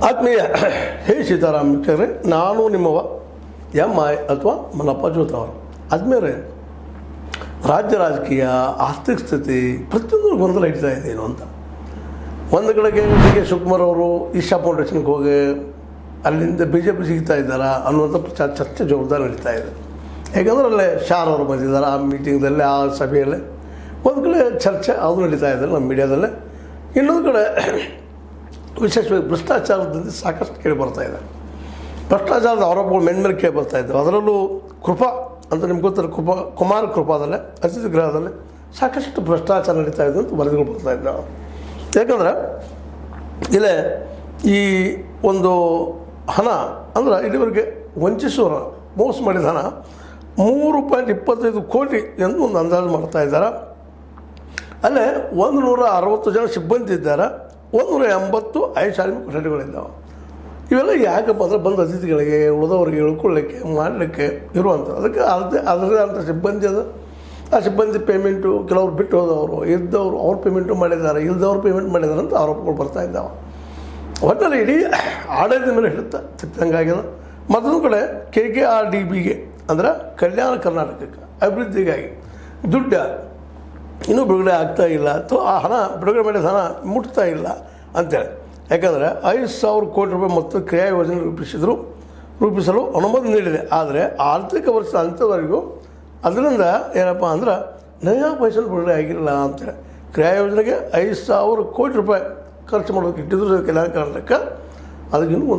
ಆತ್ಮೀಯ ಹೇ ಸೀತಾರಾಮ್ ವೀಕ್ಷಕರೇ, ನಾನು ನಿಮ್ಮವ ಎಂ.ಐ. ಅಥವಾ ಮಲ್ಲಪ್ಪ ಜೋತ್ ಅವರು. ಆದ್ಮೇಲೆ ರಾಜ್ಯ ರಾಜಕೀಯ ಆರ್ಥಿಕ ಸ್ಥಿತಿ ಪ್ರತಿಯೊಂದು ಗೊಂದಲ ಹಿಡಿತಾ ಇದೇನು ಅಂತ. ಒಂದು ಕಡೆಗೆ ಡಿ ಕೆ ಶಿವಕುಮಾರ್ ಅವರು ಈಶಾ ಫೌಂಡೇಶನ್ಗೆ ಹೋಗಿ ಅಲ್ಲಿಂದ BJP ಸಿಗ್ತಾ ಇದ್ದಾರಾ ಅನ್ನುವಂಥ ಚರ್ಚೆ ಜೋರ್ದಾರ್ ನಡೀತಾ ಇದೆ. ಯಾಕಂದ್ರೆ ಅಲ್ಲೇ ಶಾರ್ ಅವರು ಬಂದಿದ್ದಾರೆ ಆ ಮೀಟಿಂಗ್ದಲ್ಲಿ, ಆ ಸಭೆಯಲ್ಲೇ ಒಂದು ಕಡೆ ಚರ್ಚೆ ಅದು ನಡೀತಾ ಇದೆ ನಮ್ಮ ಮೀಡಿಯಾದಲ್ಲೇ. ಇನ್ನೊಂದು ಕಡೆ ವಿಶೇಷವಾಗಿ ಭ್ರಷ್ಟಾಚಾರದಿಂದ ಸಾಕಷ್ಟು ಕೇಳಿ ಬರ್ತಾ ಇದೆ. ಭ್ರಷ್ಟಾಚಾರದ ಆರೋಪಗಳು ಮೇಲೆ ಕೇಳಿ ಬರ್ತಾ ಇದ್ದವು. ಅದರಲ್ಲೂ ಕೃಪಾ ಅಂತ ನಿಮ್ಗೆ ಗೊತ್ತಿರೋ ಕುಮಾರ ಕೃಪಾದಲ್ಲೇ ಅತಿಥಿ ಗೃಹದಲ್ಲೇ ಸಾಕಷ್ಟು ಭ್ರಷ್ಟಾಚಾರ ನಡೀತಾ ಇದೆ ಅಂತ ವರದಿಗಳು ಬರ್ತಾ ಇದ್ದಾವೆ. ಯಾಕಂದ್ರೆ ಇಲ್ಲೇ ಈ ಒಂದು ಹಣ ಅಂದ್ರೆ ಇಲ್ಲಿವರೆಗೆ ವಂಚಿಸುವ ಮೋಸ ಮಾಡಿದ ಹಣ $3.25 ಕೋಟಿ ಎಂದು ಒಂದು ಅಂದಾಜು ಮಾಡ್ತಾ ಇದ್ದಾರೆ. ಅಲ್ಲೇ 160 ಜನ ಸಿಬ್ಬಂದಿ ಇದ್ದಾರೆ, 180 ಐಷಾರಾಮಿ ಕೊಠಡಿಗಳಿದ್ದಾವೆ. ಇವೆಲ್ಲ ಯಾಕಪ್ಪ ಅಂದರೆ ಬಂದ ಅತಿಥಿಗಳಿಗೆ ಉಳಿದವರಿಗೆ ಉಳ್ಕೊಳ್ಳಿಕ್ಕೆ ಮಾಡಲಿಕ್ಕೆ ಇರುವಂಥದ್ದು. ಅದಕ್ಕೆ ಅದರದೇ ಅಂಥ ಸಿಬ್ಬಂದಿ ಅದು. ಆ ಸಿಬ್ಬಂದಿ ಪೇಮೆಂಟು ಕೆಲವ್ರು ಬಿಟ್ಟು ಹೋದವರು, ಇದ್ದವರು ಅವ್ರ ಪೇಮೆಂಟು ಮಾಡಿದ್ದಾರೆ, ಇಲ್ದವ್ರು ಪೇಮೆಂಟ್ ಮಾಡಿದ್ದಾರೆ ಅಂತ ಆರೋಪಗಳು ಬರ್ತಾ ಇದ್ದಾವೆ. ಒಟ್ಟಲ್ಲಿ ಇಡೀ ಆಡಳಿತದ ಮೇಲೆ ಹಿಡುತ್ತಾ ತಿಕ್ಕಂಗಾಗಿದೆ. ಮತ್ತೊಂದು ಕಡೆ KKRDBಗೆ ಅಂದರೆ ಕಲ್ಯಾಣ ಕರ್ನಾಟಕಕ್ಕೆ ಅಭಿವೃದ್ಧಿಗಾಗಿ ದುಡ್ಡು ಇನ್ನೂ ಬಿಡುಗಡೆ ಆಗ್ತಾ ಇಲ್ಲ, ಅಥವಾ ಆ ಹಣ ಬಿಡುಗಡೆ ಮಾಡಿದ ಹಣ ಮುಟ್ತಾ ಇಲ್ಲ ಅಂತೇಳಿ. ಯಾಕಂದರೆ 5,000 ಕೋಟಿ ರೂಪಾಯಿ ಮೊತ್ತ ಕ್ರಿಯಾ ಯೋಜನೆ ರೂಪಿಸಲು ಅನುಮತಿ ನೀಡಿದೆ. ಆದರೆ ಆರ್ಥಿಕ ವರ್ಷದ ಅಂತ್ಯದವರೆಗೂ ಅದರಿಂದ ಏನಪ್ಪ ಅಂದ್ರೆ ನಯಾ ಪೈಸೆ ಬಿಡುಗಡೆ ಆಗಿಲ್ಲ ಅಂತೇಳಿ. ಕ್ರಿಯಾ ಯೋಜನೆಗೆ 5,000 ಕೋಟಿ ರೂಪಾಯಿ ಖರ್ಚು ಮಾಡೋದಕ್ಕೆ ಇಟ್ಟಿದ್ರು ಕಲ್ಯಾಣ ಕರ್ನಾಟಕ. ಅದಕ್ಕಿನ್ನೂ